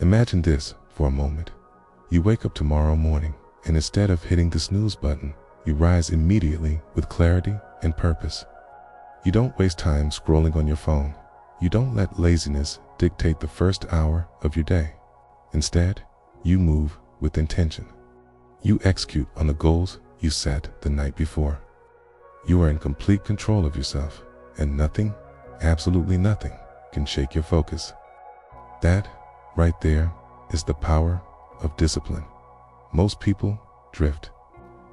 Imagine this for a moment. You wake up tomorrow morning, and instead of hitting the snooze button, you rise immediately with clarity and purpose. You don't waste time scrolling on your phone. You don't let laziness dictate the first hour of your day. Instead, you move with intention. You execute on the goals you set the night before. You are in complete control of yourself, and nothing, absolutely nothing, can shake your focus. That, right there, is the power of discipline. Most people drift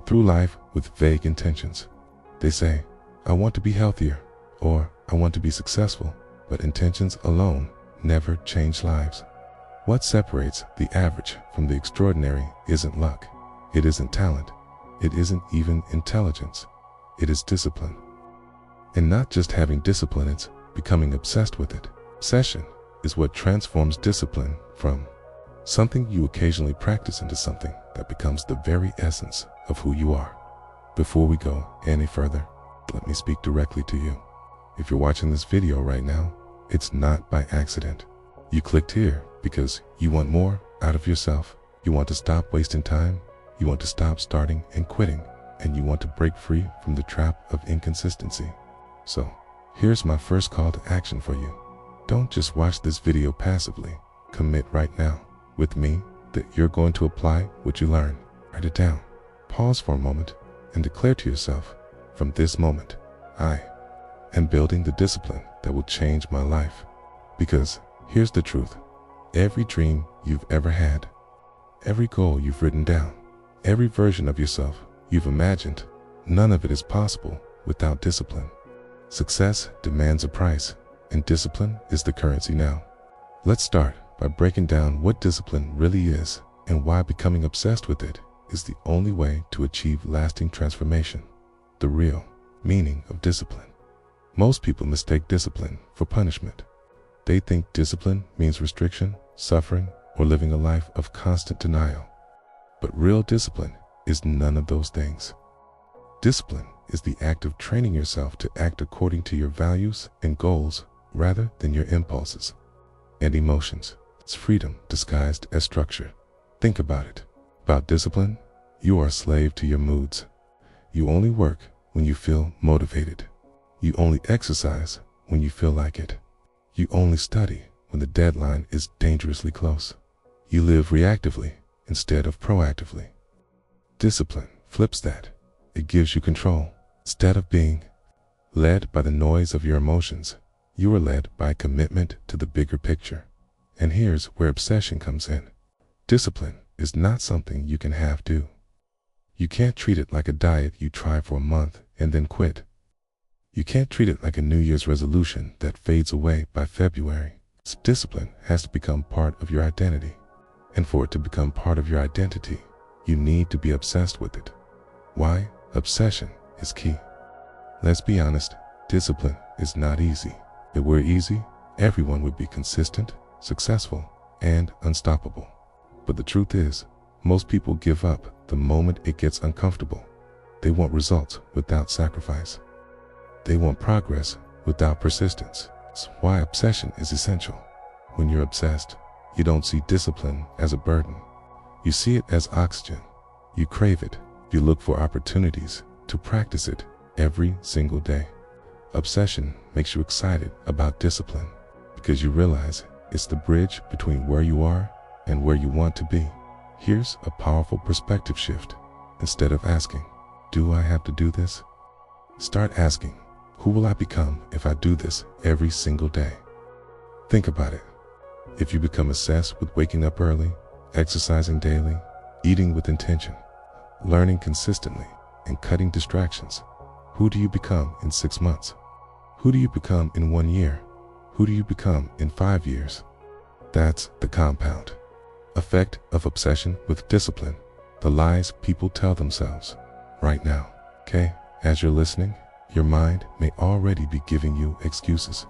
through life with vague intentions. They say, I want to be healthier, or I want to be successful, but intentions alone never change lives. What separates the average from the extraordinary isn't luck. It isn't talent. It isn't even intelligence. It is discipline. And not just having discipline, it's becoming obsessed with it. Obsession is what transforms discipline from something you occasionally practice into something that becomes the very essence of who you are. Before we go any further, let me speak directly to you. If you're watching this video right now, it's not by accident. You clicked here because you want more out of yourself. You want to stop wasting time. You want to stop starting and quitting. And you want to break free from the trap of inconsistency. So, here's my first call to action for you. Don't just watch this video passively. Commit right now with me that you're going to apply what you learn. Write it down. Pause for a moment and declare to yourself, from this moment, I am building the discipline that will change my life. Because here's the truth. Every dream you've ever had, every goal you've written down, every version of yourself you've imagined, none of it is possible without discipline. Success demands a price, and discipline is the currency now. Let's start by breaking down what discipline really is and why becoming obsessed with it is the only way to achieve lasting transformation. The real meaning of discipline. Most people mistake discipline for punishment. They think discipline means restriction, suffering, or living a life of constant denial. But real discipline is none of those things. Discipline is the act of training yourself to act according to your values and goals rather than your impulses and emotions. It's freedom disguised as structure. Think about it. About discipline, you are a slave to your moods. You only work when you feel motivated. You only exercise when you feel like it. You only study when the deadline is dangerously close. You live reactively instead of proactively. Discipline flips that. It gives you control. Instead of being led by the noise of your emotions, you are led by a commitment to the bigger picture. And here's where obsession comes in. Discipline is not something you can half do. You can't treat it like a diet you try for a month and then quit. You can't treat it like a New Year's resolution that fades away by February. Discipline has to become part of your identity. And for it to become part of your identity, you need to be obsessed with it. Why? Obsession is key. Let's be honest, discipline is not easy. If it were easy, everyone would be consistent, successful, and unstoppable. But the truth is, most people give up the moment it gets uncomfortable. They want results without sacrifice. They want progress without persistence. That's why obsession is essential. When you're obsessed, you don't see discipline as a burden. You see it as oxygen. You crave it. You look for opportunities to practice it every single day. Obsession makes you excited about discipline because you realize it's the bridge between where you are and where you want to be. Here's a powerful perspective shift. Instead of asking, do I have to do this? Start asking, who will I become if I do this every single day? Think about it. If you become obsessed with waking up early, exercising daily, eating with intention, learning consistently, and cutting distractions, who do you become in 6 months? Who do you become in 1 year? Who do you become in 5 years? That's the compound effect of obsession with discipline, the lies people tell themselves right now. Okay, as you're listening, your mind may already be giving you excuses.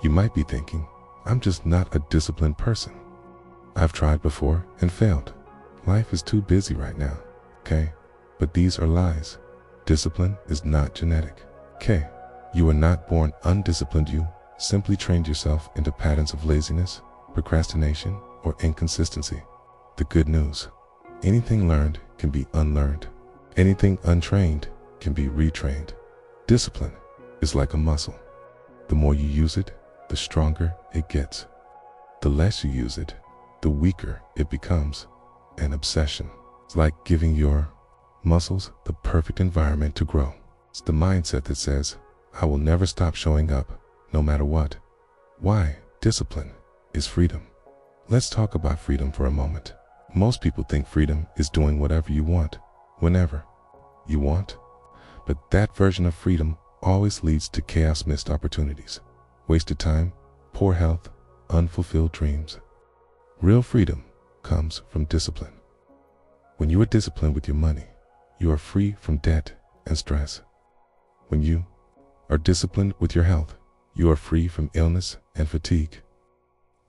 You might be thinking, I'm just not a disciplined person. I've tried before and failed. Life is too busy right now. Okay, but these are lies. Discipline is not genetic. Okay, you were not born undisciplined. You simply trained yourself into patterns of laziness, procrastination, or inconsistency. The good news: anything learned can be unlearned. Anything untrained can be retrained. Discipline is like a muscle. The more you use it, the stronger it gets. The less you use it, the weaker it becomes. An obsession. It's like giving your muscles the perfect environment to grow. It's the mindset that says, I will never stop showing up, no matter what. Why? Discipline is freedom. Let's talk about freedom for a moment. Most people think freedom is doing whatever you want, whenever you want. But that version of freedom always leads to chaos, missed opportunities, wasted time, poor health, unfulfilled dreams. Real freedom comes from discipline. When you are disciplined with your money, you are free from debt and stress. When you are disciplined with your health, you are free from illness and fatigue.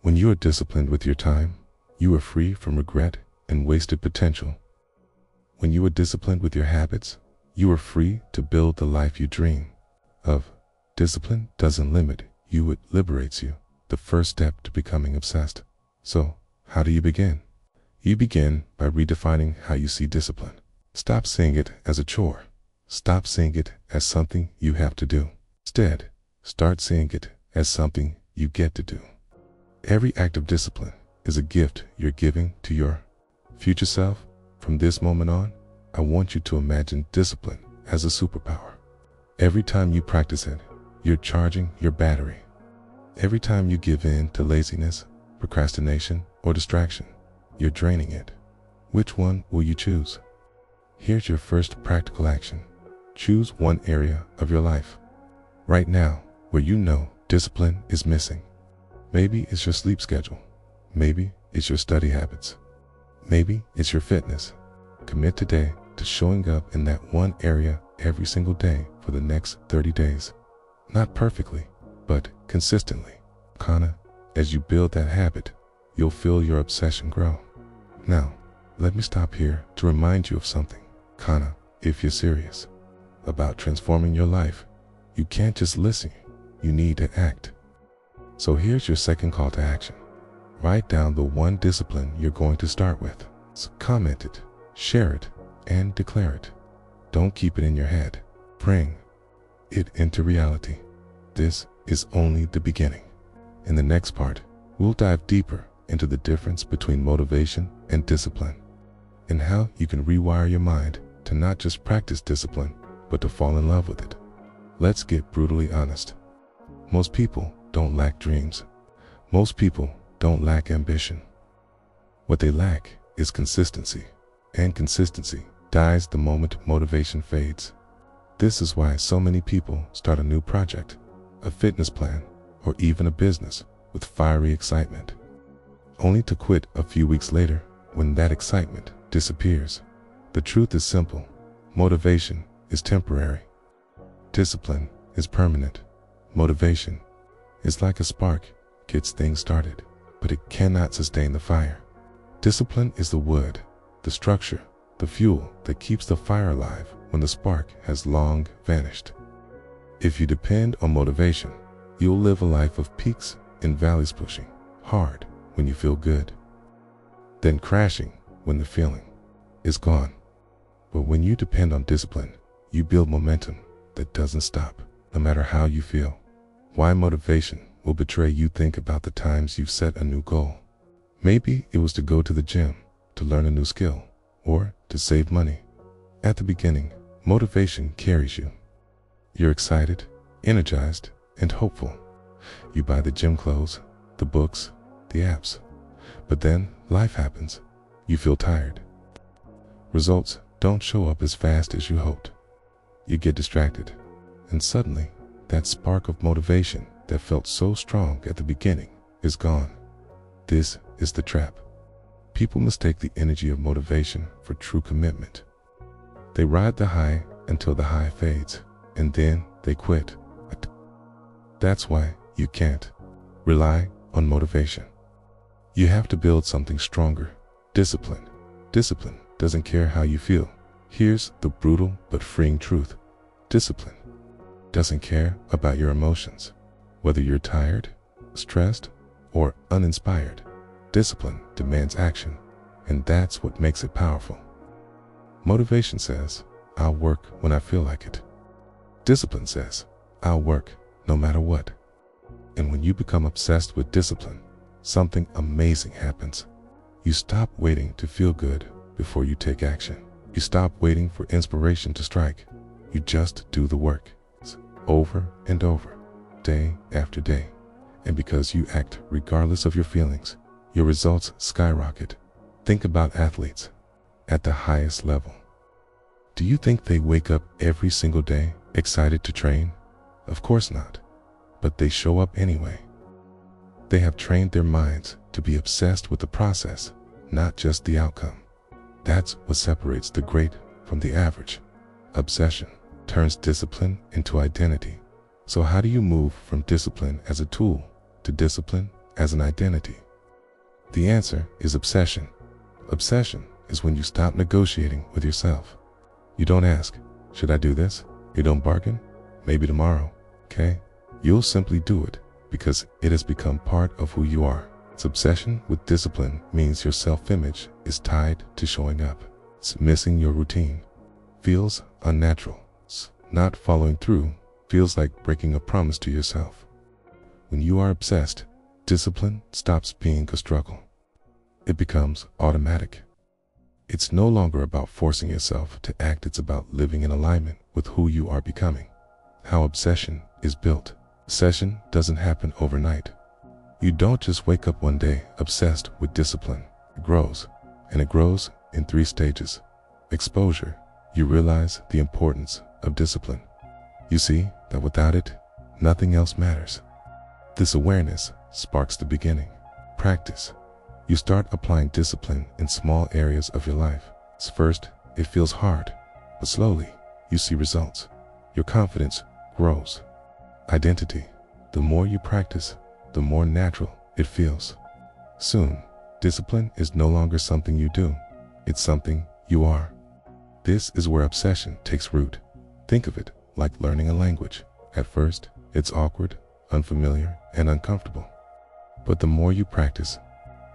When you are disciplined with your time, you are free from regret and wasted potential. When you are disciplined with your habits, you are free to build the life you dream of. Discipline doesn't limit you, it liberates you. The first step to becoming obsessed. So, how do you begin? You begin by redefining how you see discipline. Stop seeing it as a chore. Stop seeing it as something you have to do. Instead, start seeing it as something you get to do. Every act of discipline is a gift you're giving to your future self. From this moment on, I want you to imagine discipline as a superpower. Every time you practice it, you're charging your battery. Every time you give in to laziness, procrastination, or distraction, you're draining it. Which one will you choose? Here's your first practical action. Choose one area of your life right now where you know discipline is missing. Maybe it's your sleep schedule. Maybe it's your study habits. Maybe it's your fitness. Commit today to showing up in that one area every single day for the next 30 days. Not perfectly, but consistently. As you build that habit, you'll feel your obsession grow. Now, let me stop here to remind you of something. If you're serious about transforming your life, you can't just listen, you need to act. So here's your second call to action. Write down the one discipline you're going to start with. So comment it, share it, and declare it. Don't keep it in your head. Bring it into reality. This is only the beginning. In the next part, we'll dive deeper into the difference between motivation and discipline, and how you can rewire your mind to not just practice discipline, but to fall in love with it. Let's get brutally honest. Most people don't lack dreams. Most people don't lack ambition. What they lack is consistency, and consistency dies the moment motivation fades. This is why so many people start a new project, a fitness plan, or even a business with fiery excitement, only to quit a few weeks later when that excitement disappears. The truth is simple. Motivation is temporary. Discipline is permanent. Motivation is like a spark, gets things started, but it cannot sustain the fire. Discipline is the wood, the structure, the fuel that keeps the fire alive when the spark has long vanished. If you depend on motivation, you'll live a life of peaks and valleys, pushing hard when you feel good, then crashing when the feeling is gone. But when you depend on discipline, you build momentum that doesn't stop, no matter how you feel. Why motivation will betray you? Think about the times you've set a new goal. Maybe it was to go to the gym, to learn a new skill, or to save money. At the beginning, motivation carries you. You're excited, energized, and hopeful. You buy the gym clothes, the books, the apps. But then life happens. You feel tired. Results don't show up as fast as you hoped. You get distracted, and suddenly, that spark of motivation that felt so strong at the beginning is gone. This is the trap. People mistake the energy of motivation for true commitment. They ride the high until the high fades, and then they quit. That's why you can't rely on motivation. You have to build something stronger. Discipline. Discipline doesn't care how you feel. Here's the brutal but freeing truth. Discipline doesn't care about your emotions. Whether you're tired, stressed, or uninspired, Discipline demands action, and that's what makes it powerful. Motivation says, I'll work when I feel like it. Discipline says, I'll work no matter what. And when you become obsessed with discipline, something amazing happens. You stop waiting to feel good before you take action. You stop waiting for inspiration to strike. You just do the work, over and over, day after day. And because you act regardless of your feelings, your results skyrocket. Think about athletes at the highest level. Do you think they wake up every single day excited to train? Of course not. But they show up anyway. They have trained their minds to be obsessed with the process, not just the outcome. That's what separates the great from the average. Obsession turns discipline into identity. So how do you move from discipline as a tool to discipline as an identity? The answer is obsession. Obsession is when you stop negotiating with yourself. You don't ask, should I do this? You don't bargain, maybe tomorrow, okay? You'll simply do it because it has become part of who you are. Its obsession with discipline means your self-image is tied to showing up. It's missing your routine. Feels unnatural. Not following through feels like breaking a promise to yourself. When you are obsessed, discipline stops being a struggle. It becomes automatic. It's no longer about forcing yourself to act, it's about living in alignment with who you are becoming. How obsession is built. Obsession doesn't happen overnight. You don't just wake up one day obsessed with discipline. It grows, and it grows in 3 stages. Exposure. You realize the importance of discipline. You see that without it, nothing else matters. This awareness sparks the beginning. Practice. You start applying discipline in small areas of your life. First, it feels hard, but slowly, you see results. Your confidence grows. Identity. The more you practice, the more natural it feels. Soon, discipline is no longer something you do. It's something you are. This is where obsession takes root. Think of it like learning a language. At first, it's awkward, unfamiliar, and uncomfortable. But the more you practice,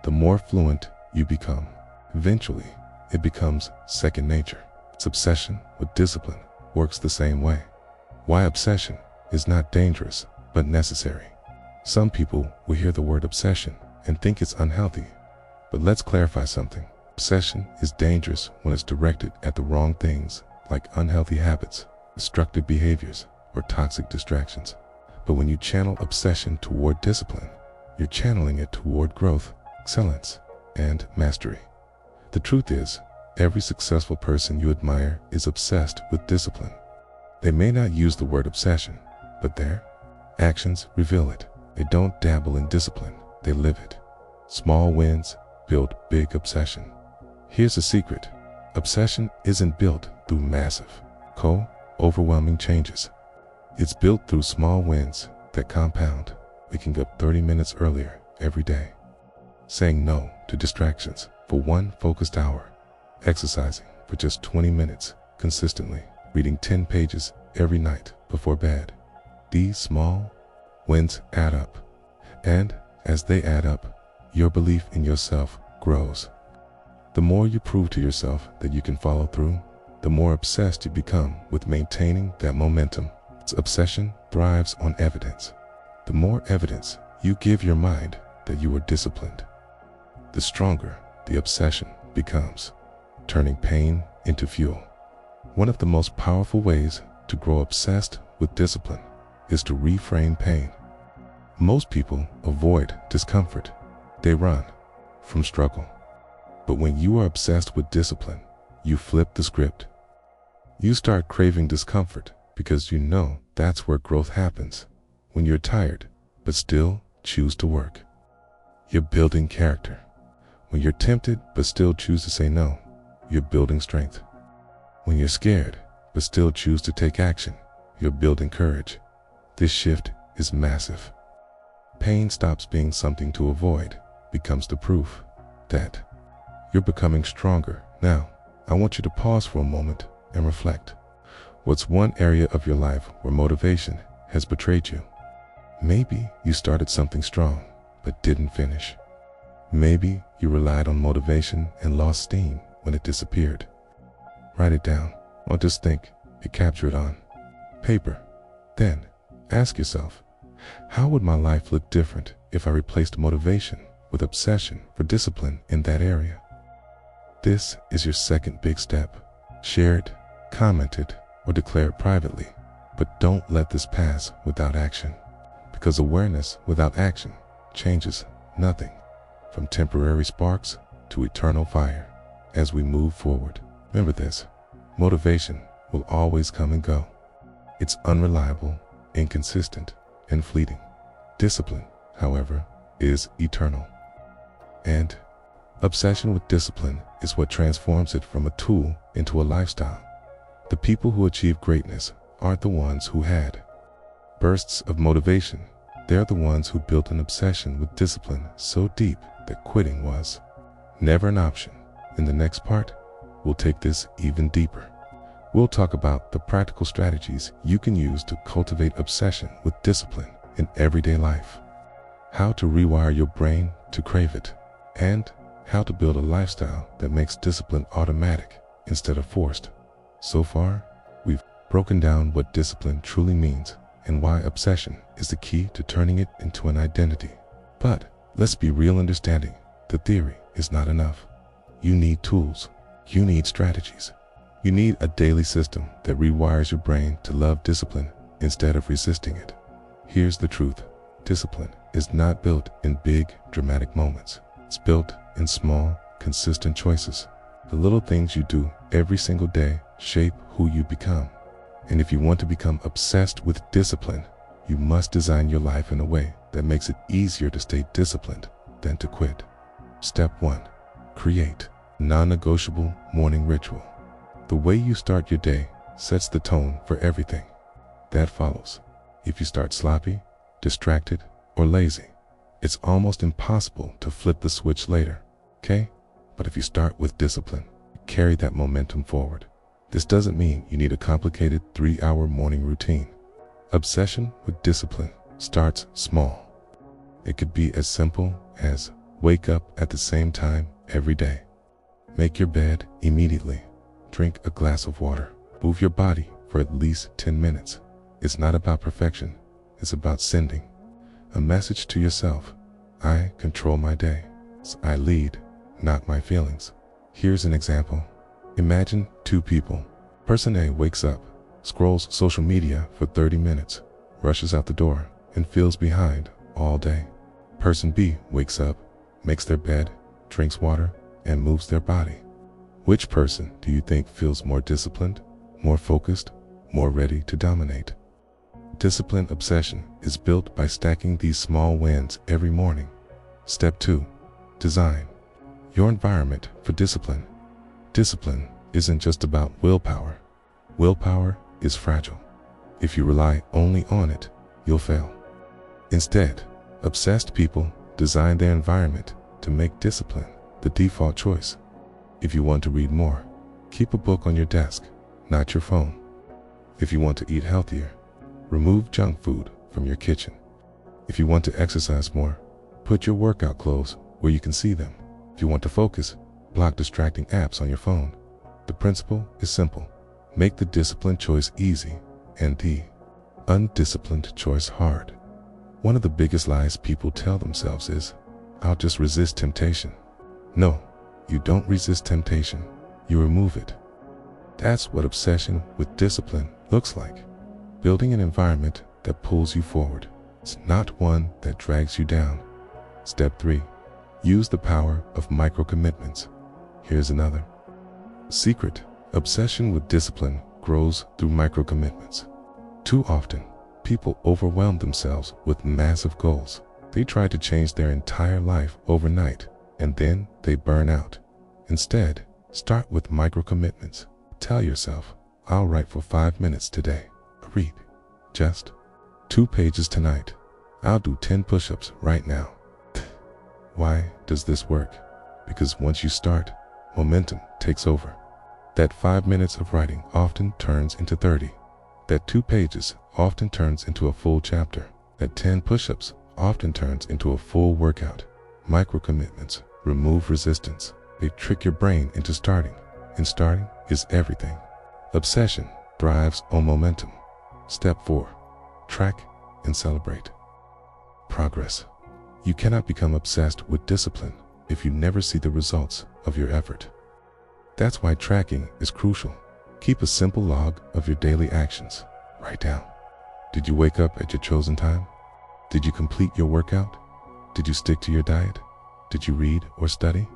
the more fluent you become. Eventually, it becomes second nature. Its obsession with discipline works the same way. Why obsession is not dangerous, but necessary. Some people will hear the word obsession and think it's unhealthy. But let's clarify something. Obsession is dangerous when it's directed at the wrong things, like unhealthy habits, destructive behaviors, or toxic distractions. But when you channel obsession toward discipline, you're channeling it toward growth, excellence, and mastery. The truth is, every successful person you admire is obsessed with discipline. They may not use the word obsession, but their actions reveal it. They don't dabble in discipline, they live it. Small wins build big obsession. Here's the secret. Obsession isn't built through massive, overwhelming changes. It's built through small wins that compound, waking up 30 minutes earlier every day, saying no to distractions for 1 focused hour, exercising for just 20 minutes consistently, reading 10 pages every night before bed. These small wins add up, and as they add up, your belief in yourself grows. The more you prove to yourself that you can follow through, the more obsessed you become with maintaining that momentum. Obsession thrives on evidence. The more evidence you give your mind that you are disciplined, the stronger the obsession becomes, turning pain into fuel. One of the most powerful ways to grow obsessed with discipline is to reframe pain. Most people avoid discomfort. They run from struggle. But when you are obsessed with discipline, you flip the script. You start craving discomfort because you know that's where growth happens. When you're tired, but still choose to work, you're building character. When you're tempted, but still choose to say no, you're building strength. When you're scared, but still choose to take action, you're building courage. This shift is massive. Pain stops being something to avoid, becomes the proof that you're becoming stronger. Now, I want you to pause for a moment and reflect. What's one area of your life where motivation has betrayed you? Maybe you started something strong, but didn't finish. Maybe you relied on motivation and lost steam when it disappeared. Write it down, or just think and capture it on paper. Then, ask yourself, how would my life look different if I replaced motivation with obsession for discipline in that area? This is your second big step. Share it, comment it, or declare it privately. But don't let this pass without action, because awareness without action changes nothing, from temporary sparks to eternal fire. As we move forward, remember this: motivation will always come and go. It's unreliable, inconsistent, and fleeting. Discipline, however, is eternal. And obsession with discipline is what transforms it from a tool into a lifestyle. The people who achieve greatness aren't the ones who had bursts of motivation. They're the ones who built an obsession with discipline so deep that quitting was never an option. In the next part, we'll take this even deeper. We'll talk about the practical strategies you can use to cultivate obsession with discipline in everyday life, how to rewire your brain to crave it, and how to build a lifestyle that makes discipline automatic instead of forced. So far, we've broken down what discipline truly means and why obsession is the key to turning it into an identity. But let's be real, understanding the theory is not enough. You need tools. You need strategies. You need a daily system that rewires your brain to love discipline instead of resisting it. Here's the truth: discipline is not built in big, dramatic moments. It's built in small, consistent choices. The little things you do every single day shape who you become. And if you want to become obsessed with discipline, you must design your life in a way that makes it easier to stay disciplined than to quit. Step 1. Create a non-negotiable morning ritual. The way you start your day sets the tone for everything that follows. If you start sloppy, distracted, or lazy, it's almost impossible to flip the switch later, okay? But if you start with discipline, carry that momentum forward. This doesn't mean you need a complicated 3-hour morning routine. Obsession with discipline starts small. It could be as simple as wake up at the same time every day. Make your bed immediately. Drink a glass of water. Move your body for at least 10 minutes. It's not about perfection. It's about sending a message to yourself. I control my day. I lead, not my feelings. Here's an example. Imagine two people. Person A wakes up, scrolls social media for 30 minutes, rushes out the door, and feels behind all day. Person B wakes up, makes their bed, drinks water, and moves their body. Which person do you think feels more disciplined, more focused, more ready to dominate? Discipline obsession is built by stacking these small wins every morning. Step 2. Design your environment for discipline. Discipline isn't just about willpower. Willpower is fragile. If you rely only on it, you'll fail. Instead, obsessed people design their environment to make discipline the default choice. If you want to read more, keep a book on your desk, not your phone. If you want to eat healthier, remove junk food from your kitchen. If you want to exercise more, put your workout clothes where you can see them. If you want to focus, block distracting apps on your phone. The principle is simple. Make the disciplined choice easy and the undisciplined choice hard. One of the biggest lies people tell themselves is, I'll just resist temptation. No, you don't resist temptation, you remove it. That's what obsession with discipline looks like. Building an environment that pulls you forward. It's not one that drags you down. Step 3. Use the power of micro-commitments. Here's another secret. Obsession with discipline grows through micro-commitments. Too often, people overwhelm themselves with massive goals. They try to change their entire life overnight, and then they burn out. Instead, start with micro-commitments. Tell yourself, I'll write for 5 minutes today. Read just 2 pages tonight. I'll do 10 push-ups right now. Why does this work? Because once you start, momentum takes over. That 5 minutes of writing often turns into 30. That 2 pages often turns into a full chapter. That 10 push-ups often turns into a full workout. Micro commitments remove resistance. They trick your brain into starting, and starting is everything. Obsession thrives on momentum. Step 4. Track and celebrate progress. You cannot become obsessed with discipline if you never see the results of your effort. That's why tracking is crucial. Keep a simple log of your daily actions. Write down: did you wake up at your chosen time? Did you complete your workout? Did you stick to your diet? Did you read or study?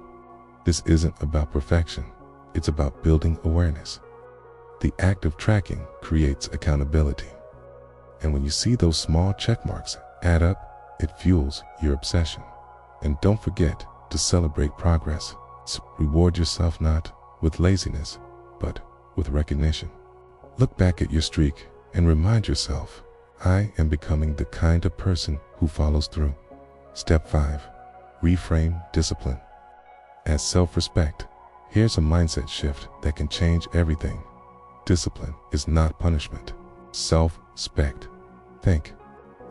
This isn't about perfection. It's about building awareness. The act of tracking creates accountability. And when you see those small check marks add up, it fuels your obsession. And don't forget to celebrate progress. Reward yourself not with laziness, but with recognition. Look back at your streak and remind yourself, I am becoming the kind of person who follows through. Step 5. Reframe discipline as self-respect. Here's a mindset shift that can change everything. Discipline is not punishment. Self-respect. Think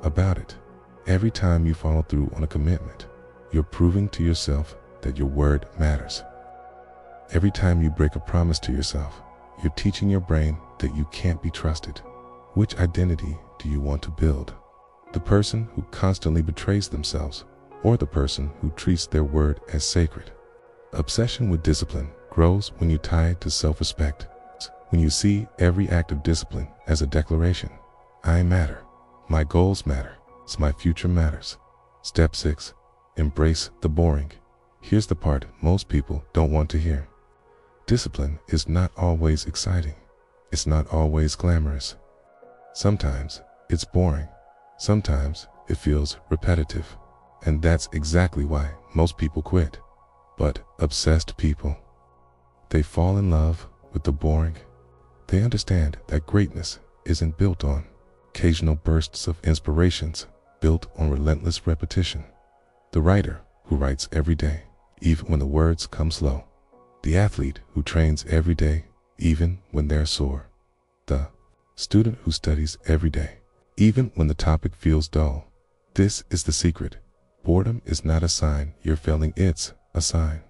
about it. Every time you follow through on a commitment, you're proving to yourself that your word matters. Every time you break a promise to yourself, you're teaching your brain that you can't be trusted. Which identity do you want to build? The person who constantly betrays themselves, or the person who treats their word as sacred? Obsession with discipline grows when you tie it to self-respect. When you see every act of discipline as a declaration, I matter, my goals matter, my future matters. Step 6. Embrace the boring. Here's the part most people don't want to hear. Discipline is not always exciting. It's not always glamorous. Sometimes it's boring. Sometimes it feels repetitive. And that's exactly why most people quit. But obsessed people, they fall in love with the boring. They understand that greatness isn't built on occasional bursts of inspirations, built on relentless repetition. The writer who writes every day, even when the words come slow. The athlete who trains every day, even when they're sore. The student who studies every day, even when the topic feels dull. This is the secret. Boredom is not a sign you're failing, it's a sign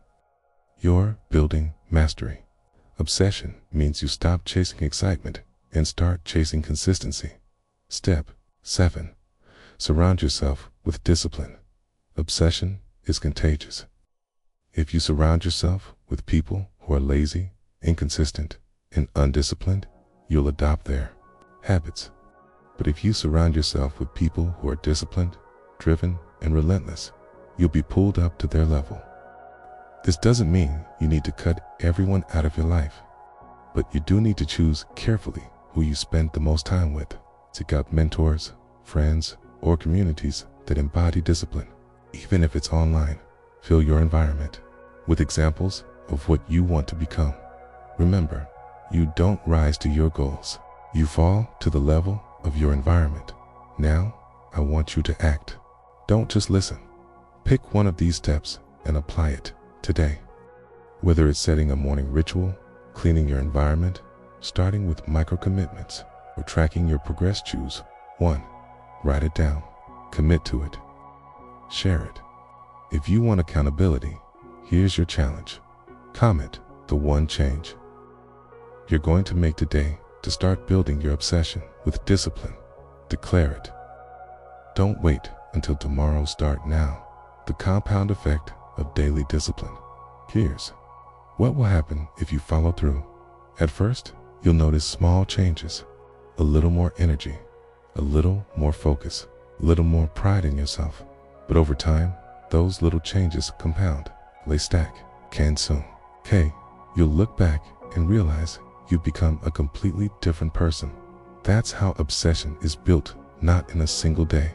you're building mastery. Obsession means you stop chasing excitement and start chasing consistency. Step 7. Surround yourself with discipline. Obsession is contagious. If you surround yourself with people who are lazy, inconsistent, and undisciplined, you'll adopt their habits. But if you surround yourself with people who are disciplined, driven, and relentless, you'll be pulled up to their level. This doesn't mean you need to cut everyone out of your life, but you do need to choose carefully who you spend the most time with. Seek out mentors, friends, or communities that embody discipline. Even if it's online, fill your environment with examples of what you want to become. Remember, you don't rise to your goals. You fall to the level of your environment. Now, I want you to act. Don't just listen. Pick one of these steps and apply it today. Whether it's setting a morning ritual, cleaning your environment, starting with micro commitments, or tracking your progress, choose one. Write it down. Commit to it. Share it. If you want accountability, here's your challenge. Comment the one change you're going to make today to start building your obsession with discipline. Declare it. Don't wait until tomorrow, start now. The compound effect of daily discipline. Here's what will happen if you follow through. At first, you'll notice small changes. A little more energy, a little more focus, a little more pride in yourself. But over time, those little changes compound. They stack. Can soon. You'll look back and realize you've become a completely different person. That's how obsession is built, not in a single day,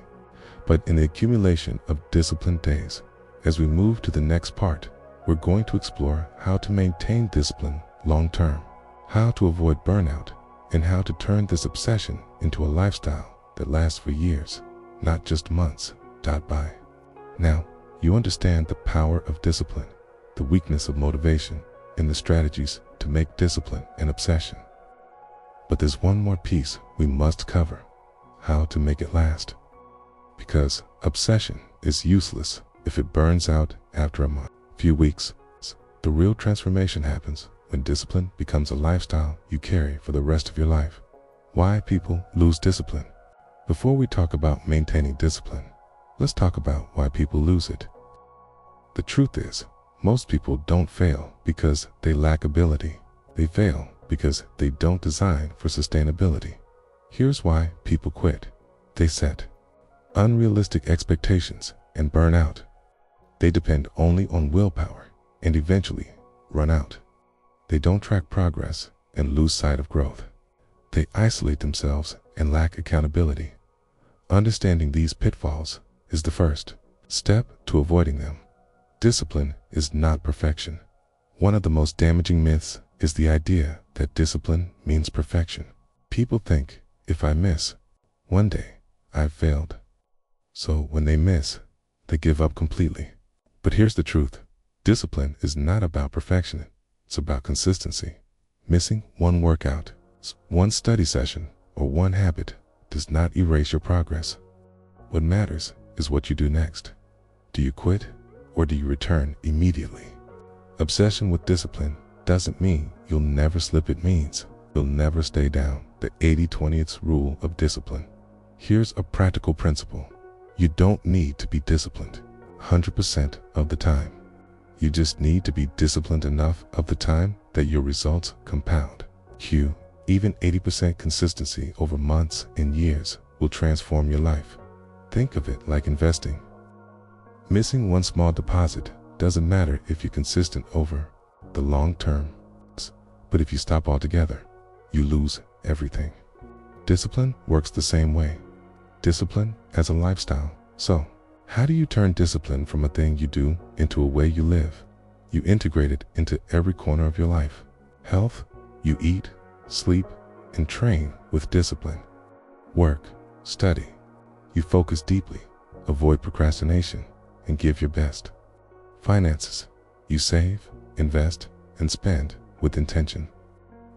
but in the accumulation of disciplined days. As we move to the next part, we're going to explore how to maintain discipline long term, how to avoid burnout, and how to turn this obsession into a lifestyle that lasts for years, not just months. By now, you understand the power of discipline, the weakness of motivation, and the strategies to make discipline an obsession. But there's one more piece we must cover: how to make it last. Because obsession is useless if it burns out after a month, few weeks. The real transformation happens when discipline becomes a lifestyle you carry for the rest of your life. Why people lose discipline. Before we talk about maintaining discipline, let's talk about why people lose it. The truth is, most people don't fail because they lack ability. They fail because they don't design for sustainability. Here's why people quit. They set unrealistic expectations and burn out. They depend only on willpower and eventually run out. They don't track progress and lose sight of growth. They isolate themselves and lack accountability. Understanding these pitfalls is the first step to avoiding them. Discipline is not perfection. One of the most damaging myths is the idea that discipline means perfection. People think, if I miss one day, I've failed. So when they miss, they give up completely. But here's the truth. Discipline is not about perfection. It's about consistency. Missing one workout, one study session, or one habit does not erase your progress. What matters is what you do next. Do you quit or do you return immediately? Obsession with discipline doesn't mean you'll never slip. It means you'll never stay down. The 80-20 rule of discipline. Here's a practical principle. You don't need to be disciplined 100% of the time. You just need to be disciplined enough of the time that your results compound. Even 80% consistency over months and years will transform your life. Think of it like investing. Missing one small deposit doesn't matter if you're consistent over the long term. But if you stop altogether, you lose everything. Discipline works the same way. Discipline as a lifestyle. So, how do you turn discipline from a thing you do into a way you live? You integrate it into every corner of your life. Health, you eat, sleep, and train with discipline. Work, study, you focus deeply, avoid procrastination, and give your best. Finances, you save, invest, and spend with intention.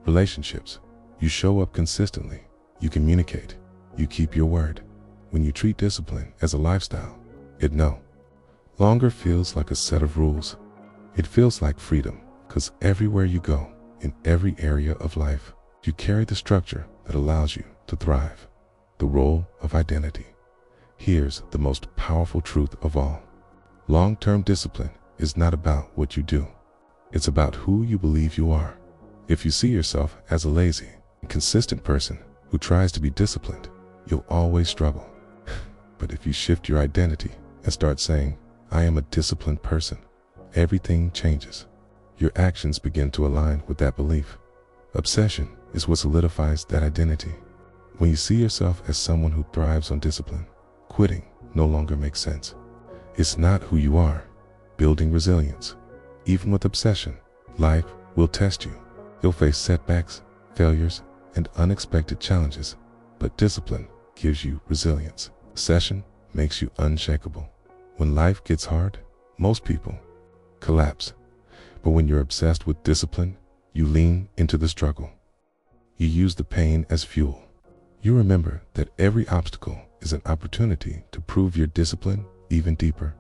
Relationships, you show up consistently, you communicate, you keep your word. When you treat discipline as a lifestyle, it no longer feels like a set of rules. It feels like freedom, because everywhere you go, in every area of life, you carry the structure that allows you to thrive. The role of identity. Here's the most powerful truth of all. Long-term discipline is not about what you do. It's about who you believe you are. If you see yourself as a lazy, inconsistent person who tries to be disciplined, you'll always struggle. But if you shift your identity and start saying, I am a disciplined person, everything changes. Your actions begin to align with that belief. Obsession is what solidifies that identity. When you see yourself as someone who thrives on discipline, quitting no longer makes sense. It's not who you are. Building resilience. Even with obsession, life will test you. You'll face setbacks, failures, and unexpected challenges. But discipline gives you resilience. Obsession makes you unshakable. When life gets hard, most people collapse. But when you're obsessed with discipline, you lean into the struggle. You use the pain as fuel. You remember that every obstacle is an opportunity to prove your discipline even deeper.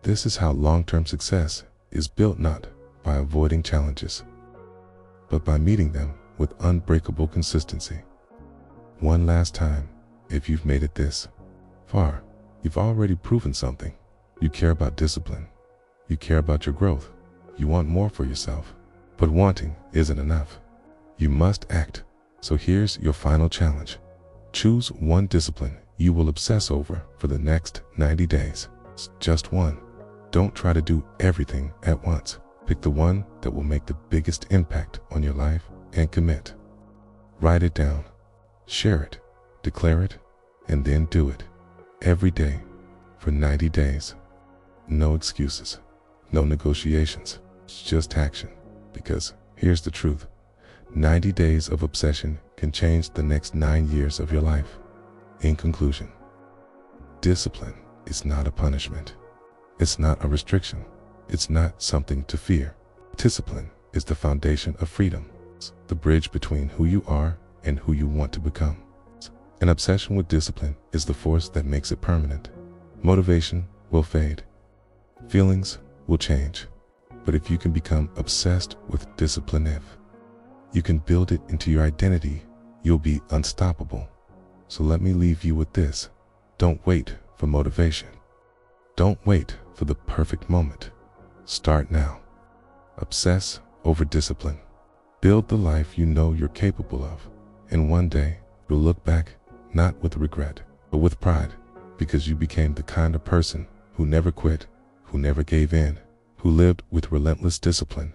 This is how long-term success is built, not by avoiding challenges, but by meeting them with unbreakable consistency. One last time, if you've made it this far, you've already proven something. You care about discipline. You care about your growth. You want more for yourself. But wanting isn't enough. You must act. So here's your final challenge. Choose one discipline you will obsess over for the next 90 days. Just one. Don't try to do everything at once. Pick the one that will make the biggest impact on your life and commit. Write it down. Share it. Declare it. And then do it. Every day. For 90 days. No excuses. No negotiations. Just action. Because here's the truth. 90 days of obsession can change the next 9 years of your life. In conclusion, discipline is not a punishment. It's not a restriction. It's not something to fear. Discipline is the foundation of freedom. It's the bridge between who you are and who you want to become. An obsession with discipline is the force that makes it permanent. Motivation will fade. Feelings will change, but if you can become obsessed with discipline, if you can build it into your identity, you'll be unstoppable. So let me leave you with this. Don't wait for motivation. Don't wait for the perfect moment. Start now. Obsess over discipline. Build the life you know you're capable of. And one day, you'll look back, not with regret, but with pride, because you became the kind of person who never quit, who never gave in, who lived with relentless discipline.